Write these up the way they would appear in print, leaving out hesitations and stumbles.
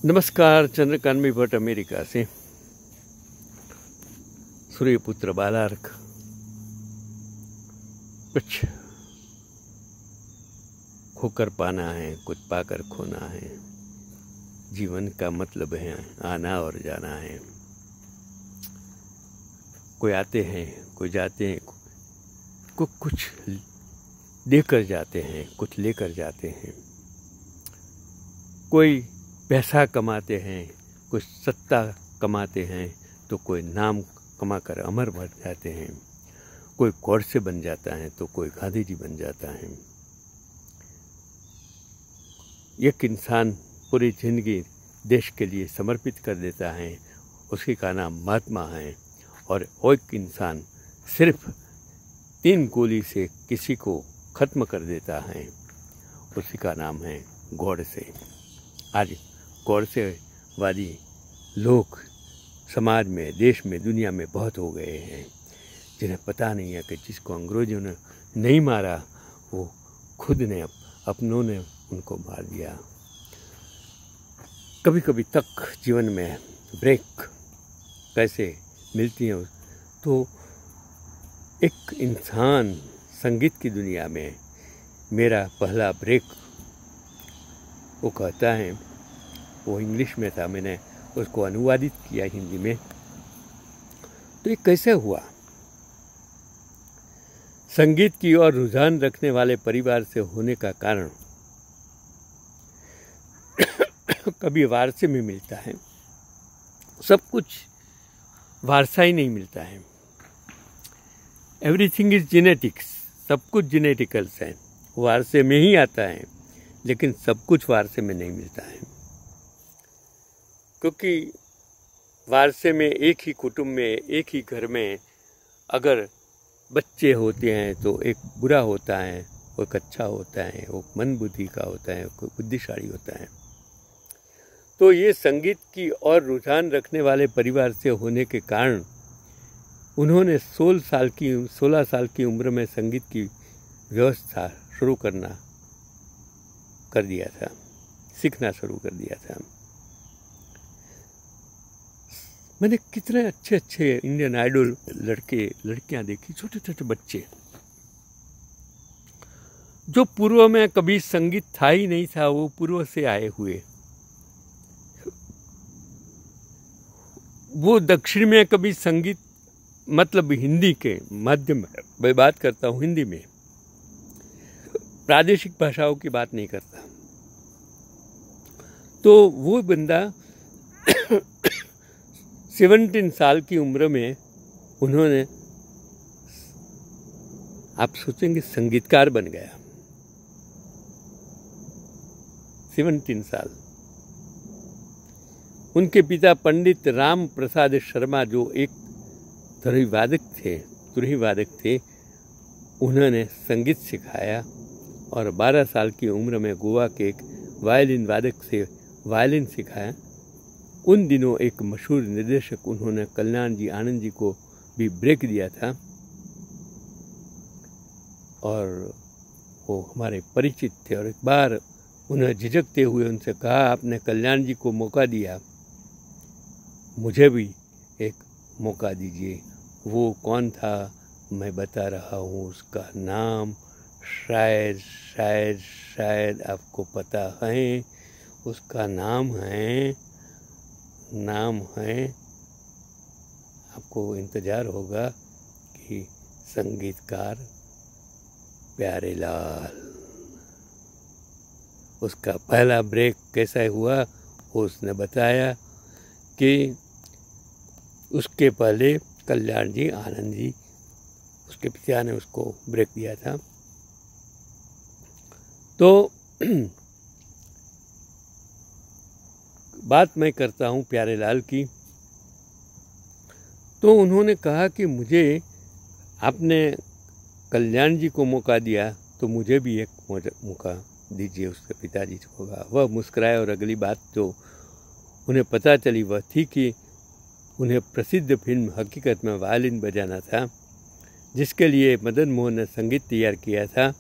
नमस्कार। चंद्रकांत भट्ट अमेरिका से। सूर्यपुत्र बालार्क। कुछ खोकर पाना है, कुछ पाकर खोना है। जीवन का मतलब है आना और जाना है। कोई आते हैं, कोई जाते हैं, कुछ देकर जाते हैं, कुछ लेकर जाते हैं। कोई पैसा कमाते हैं, कुछ सत्ता कमाते हैं, तो कोई नाम कमाकर अमर बन जाते हैं। कोई गोडसे बन जाता है तो कोई गांधी जी बन जाता है। एक इंसान पूरी जिंदगी देश के लिए समर्पित कर देता है, उसी का नाम महात्मा है। और एक इंसान सिर्फ 3 गोली से किसी को ख़त्म कर देता है, उसी का नाम है गोडसे। आज गोडसेवादी लोग समाज में, देश में, दुनिया में बहुत हो गए हैं, जिन्हें पता नहीं है कि जिसको अंग्रेजों ने नहीं मारा वो खुद ने, अपनों ने उनको मार दिया। कभी कभी तक जीवन में ब्रेक कैसे मिलती है, तो एक इंसान संगीत की दुनिया में मेरा पहला ब्रेक वो कहता है, वो इंग्लिश में था, मैंने उसको अनुवादित किया हिंदी में। तो ये कैसे हुआ? संगीत की ओर रुझान रखने वाले परिवार से होने का कारण कभी वारसे में मिलता है। सब कुछ वारसाई नहीं मिलता है। Everything is genetics. सब कुछ जेनेटिकल्स है, वारसे में ही आता है, लेकिन सब कुछ वारसे में नहीं मिलता है। क्योंकि वारसे में एक ही कुटुंब में, एक ही घर में अगर बच्चे होते हैं तो एक बुरा होता है, वो एक अच्छा होता है, वो मन बुद्धि का होता है, कोई बुद्धिशाली होता है। तो ये संगीत की और रुझान रखने वाले परिवार से होने के कारण उन्होंने 16 साल की उम्र में संगीत की व्यवस्था शुरू कर दिया था, सीखना शुरू कर दिया था। मैंने कितने अच्छे अच्छे इंडियन आइडल लड़कियां देखी, छोटे छोटे बच्चे जो पूर्व में कभी संगीत था ही नहीं था, वो पूर्व से आए हुए। वो दक्षिण में कभी संगीत, मतलब हिंदी के माध्यम में बात करता हूँ, हिंदी में, प्रादेशिक भाषाओं की बात नहीं करता। तो वो बंदा 17 साल की उम्र में उन्होंने, आप सोचेंगे, संगीतकार बन गया। 17 साल। उनके पिता पंडित राम प्रसाद शर्मा, जो एक तुरही वादक थे, उन्होंने संगीत सिखाया। और 12 साल की उम्र में गोवा के एक वायलिन वादक से वायलिन सिखाया। उन दिनों एक मशहूर निर्देशक, उन्होंने कल्याण जी आनंद जी को भी ब्रेक दिया था, और वो हमारे परिचित थे। और एक बार उन्हें झिझकते हुए उनसे कहा, आपने कल्याण जी को मौका दिया, मुझे भी एक मौका दीजिए। वो कौन था मैं बता रहा हूँ, उसका नाम शायद आपको पता है। उसका नाम है, आपको इंतज़ार होगा कि संगीतकार प्यारेलाल। उसका पहला ब्रेक कैसा हुआ, उसने बताया कि उसके पहले कल्याण जी आनंद जी, उसके पिता ने उसको ब्रेक दिया था। तो बात मैं करता हूँ प्यारेलाल की। तो उन्होंने कहा कि मुझे, आपने कल्याण जी को मौका दिया तो मुझे भी एक मौका दीजिए। उसके पिताजी को कहा। वह मुस्कुराए, और अगली बात जो उन्हें पता चली वह थी कि उन्हें प्रसिद्ध फिल्म हकीकत में वायलिन बजाना था, जिसके लिए मदन मोहन ने संगीत तैयार किया था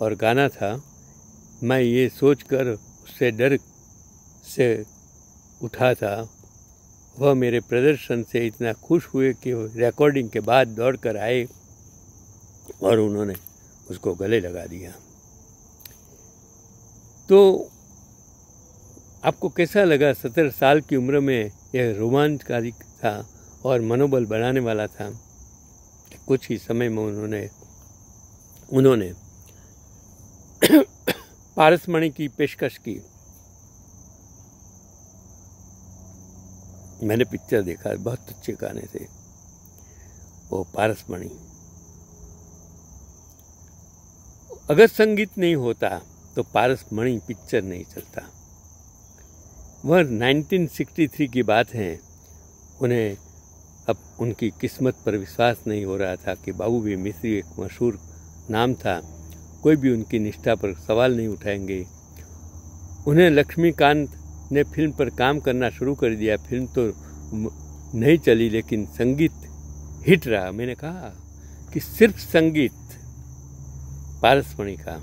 और गाना था। मैं ये सोचकर उससे डर से उठा था, वह मेरे प्रदर्शन से इतना खुश हुए कि वो रिकॉर्डिंग के बाद दौड़ कर आए और उन्होंने उसको गले लगा दिया। तो आपको कैसा लगा? 17 साल की उम्र में यह रोमांचकारी था और मनोबल बढ़ाने वाला था। कुछ ही समय में उन्होंने पारसमणि की पेशकश की। मैंने पिक्चर देखा, बहुत अच्छे गाने थे वो पारसमणि। अगर संगीत नहीं होता तो पारसमणि पिक्चर नहीं चलता। वह 1963 की बात है। उन्हें अब उनकी किस्मत पर विश्वास नहीं हो रहा था कि बाबू भी मिश्री एक मशहूर नाम था, कोई भी उनकी निष्ठा पर सवाल नहीं उठाएंगे। उन्हें लक्ष्मीकांत ने फिल्म पर काम करना शुरू कर दिया। फिल्म तो नहीं चली लेकिन संगीत हिट रहा। मैंने कहा कि सिर्फ संगीत पारसमणि का,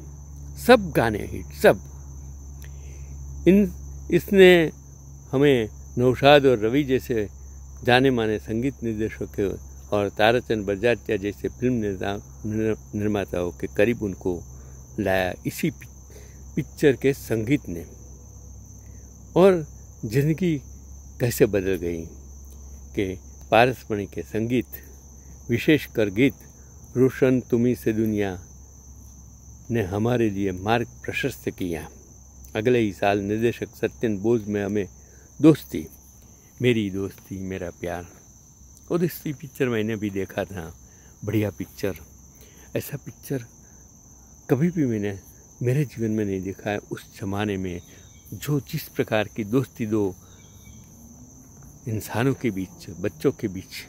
सब गाने हिट, सब। इसने हमें नौशाद और रवि जैसे जाने माने संगीत निर्देशकों और ताराचंद बरजात्या जैसे फिल्म निर्माताओं के करीब उनको लाया इसी पिक्चर के संगीत ने। और जिंदगी कैसे बदल गई कि पारसमणि के संगीत, विशेषकर गीत रोशन तुम्ही से दुनिया ने हमारे लिए मार्ग प्रशस्त किया। अगले ही साल निर्देशक सत्यन बोस में हमें दोस्ती, मेरी दोस्ती मेरा प्यार, और इसी पिक्चर मैंने भी देखा था। बढ़िया पिक्चर, ऐसा पिक्चर कभी भी मैंने मेरे जीवन में नहीं देखा है। उस जमाने में जो जिस प्रकार की दोस्ती दो इंसानों के बीच, बच्चों के बीच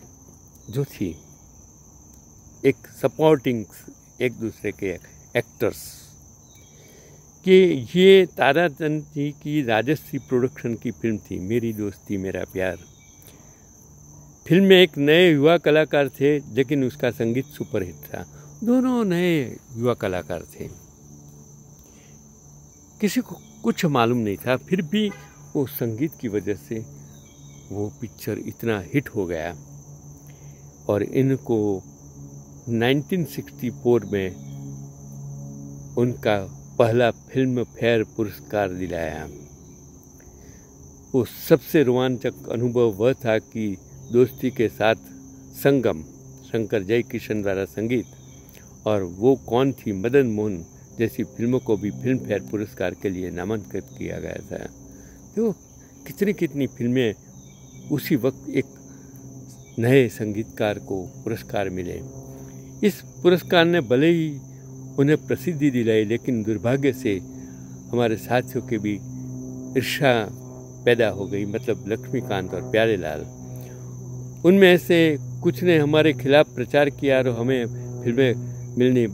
जो थी, एक सपोर्टिंग एक दूसरे के एक्टर्स, कि ये ताराचंद जी की राजश्री प्रोडक्शन की फिल्म थी मेरी दोस्ती मेरा प्यार। फिल्म में एक नए युवा कलाकार थे लेकिन उसका संगीत सुपरहिट था। दोनों नए युवा कलाकार थे, किसी को कुछ मालूम नहीं था, फिर भी वो संगीत की वजह से वो पिक्चर इतना हिट हो गया और इनको 1964 में उनका पहला फिल्म फेयर पुरस्कार दिलाया। वो सबसे रोमांचक अनुभव वह था कि दोस्ती के साथ संगम, शंकर जयकिशन द्वारा संगीत, और वो कौन थी मदन मोहन जैसी फिल्मों को भी फिल्म फेयर पुरस्कार के लिए नामांकित किया गया था। तो कितनी फिल्में उसी वक्त एक नए संगीतकार को पुरस्कार मिले। इस पुरस्कार ने भले ही उन्हें प्रसिद्धि दिलाई लेकिन दुर्भाग्य से हमारे साथियों के भी ईर्ष्या पैदा हो गई, मतलब लक्ष्मीकांत और प्यारेलाल। उनमें से कुछ ने हमारे खिलाफ प्रचार किया और हमें फिल्में मिलनी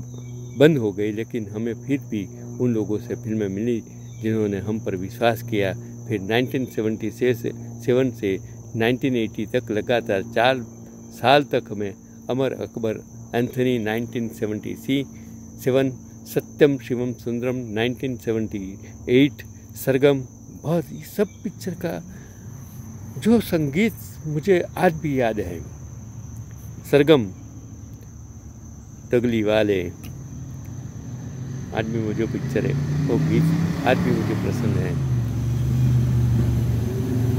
बंद हो गई, लेकिन हमें फिर भी उन लोगों से फिल्में मिली जिन्होंने हम पर विश्वास किया। फिर 1977 से 1980 तक लगातार 4 साल तक हमें अमर अकबर एंथनी 1977, सत्यम शिवम सुंदरम 1978, सरगम, बहुत ये सब पिक्चर का जो संगीत मुझे आज भी याद है। सरगम, तगली वाले, आज भी मुझे पिक्चर है, वो गीत आज भी मुझे पसंद है।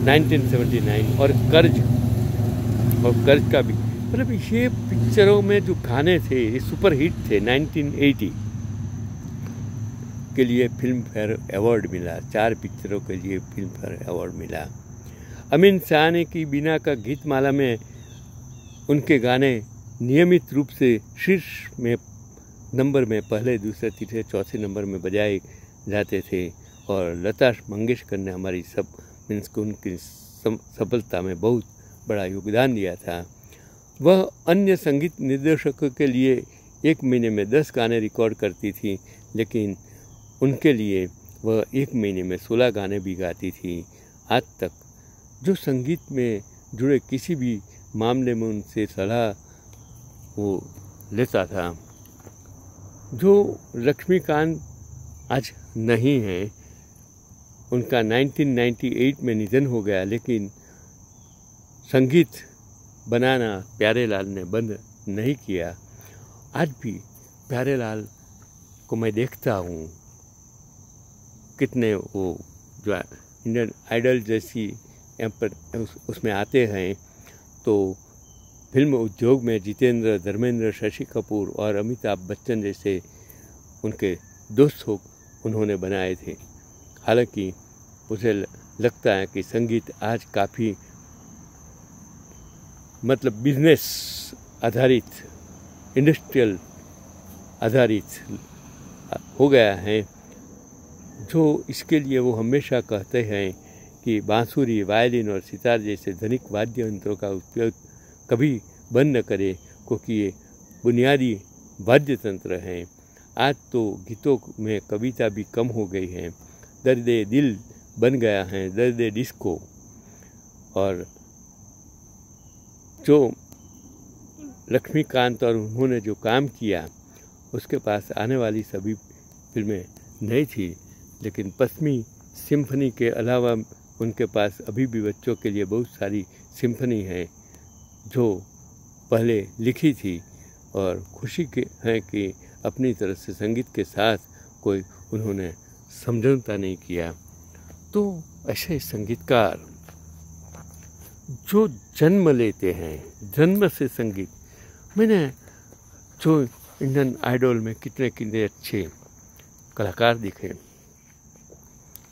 1979 और कर्ज का भी, मतलब ये पिक्चरों में जो गाने थे ये सुपर हिट थे। 1980 के लिए फिल्म फेयर अवार्ड मिला, 4 पिक्चरों के लिए फिल्म फेयर अवार्ड मिला। अमीन साहनी की बीना का गीतमाला में उनके गाने नियमित रूप से शीर्ष में नंबर में पहले, दूसरे, तीसरे, चौथे नंबर में बजाए जाते थे और लता मंगेशकर ने हमारी मीन्स को उनकी सफलता में बहुत बड़ा योगदान दिया था। वह अन्य संगीत निर्देशकों के लिए 1 महीने में 10 गाने रिकॉर्ड करती थी, लेकिन उनके लिए वह 1 महीने में 16 गाने भी गाती थी। आज तक जो संगीत में जुड़े किसी भी मामले में उनसे सलाह वो लेता था। जो लक्ष्मीकांत आज नहीं है, उनका 1998 में निधन हो गया, लेकिन संगीत बनाना प्यारेलाल ने बंद नहीं किया। आज भी प्यारेलाल को मैं देखता हूँ, कितने वो जो इंडियन आइडल जैसी यहाँ पर उसमें आते हैं, तो फिल्म उद्योग में जितेंद्र, धर्मेंद्र, शशि कपूर और अमिताभ बच्चन जैसे उनके दोस्त हो उन्होंने बनाए थे। हालांकि मुझे लगता है कि संगीत आज काफ़ी मतलब बिजनेस आधारित, इंडस्ट्रियल आधारित हो गया है, जो इसके लिए वो हमेशा कहते हैं कि बांसुरी, वायलिन और सितार जैसे ध्वनिक वाद्य यंत्रों का उपयोग कभी बंद न करें, क्योंकि ये बुनियादी वाद्य तंत्र हैं। आज तो गीतों में कविता भी कम हो गई है, दर्द दिल बन गया है, दर्द डिस्को। और जो लक्ष्मीकांत और उन्होंने जो काम किया, उसके पास आने वाली सभी फिल्में नहीं थी, लेकिन पश्चिमी सिम्फनी के अलावा उनके पास अभी भी बच्चों के लिए बहुत सारी सिम्फनी है जो पहले लिखी थी, और खुशी के है कि अपनी तरफ से संगीत के साथ कोई उन्होंने समझौता नहीं किया। तो ऐसे संगीतकार जो जन्म लेते हैं, जन्म से संगीत, मैंने जो इंडियन आइडल में कितने कितने अच्छे कलाकार दिखे,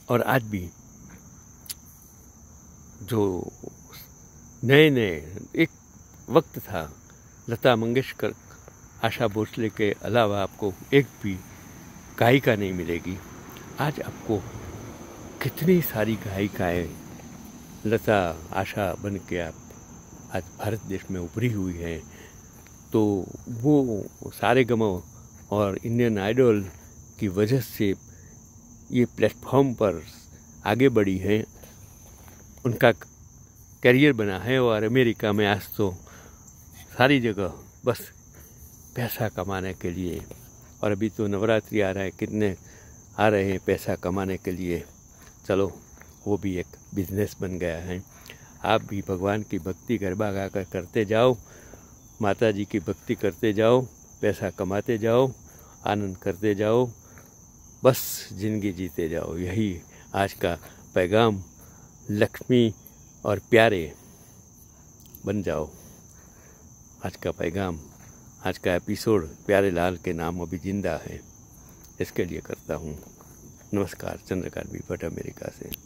और आज भी जो नए नए, एक वक्त था लता मंगेशकर, आशा भोसले के अलावा आपको एक भी गायिका नहीं मिलेगी। आज आपको कितनी सारी गायिकाएं लता, आशा बन के आप आज भारत देश में उभरी हुई हैं। तो वो सारेगामा और इंडियन आइडल की वजह से ये प्लेटफॉर्म पर आगे बढ़ी हैं, उनका करियर बना है। और अमेरिका में आज तो सारी जगह बस पैसा कमाने के लिए, और अभी तो नवरात्रि आ रहा है, कितने आ रहे हैं पैसा कमाने के लिए। चलो, वो भी एक बिजनेस बन गया है। आप भी भगवान की भक्ति गरबा गाकर करते जाओ, माता जी की भक्ति करते जाओ, पैसा कमाते जाओ, आनंद करते जाओ, बस ज़िंदगी जीते जाओ। यही आज का पैगाम। लक्ष्मी और प्यारे बन जाओ। आज का पैगाम, आज का एपिसोड प्यारेलाल के नाम अभी जिंदा है, इसके लिए करता हूँ। नमस्कार, चंद्रकांत भट्ट, अमेरिका से।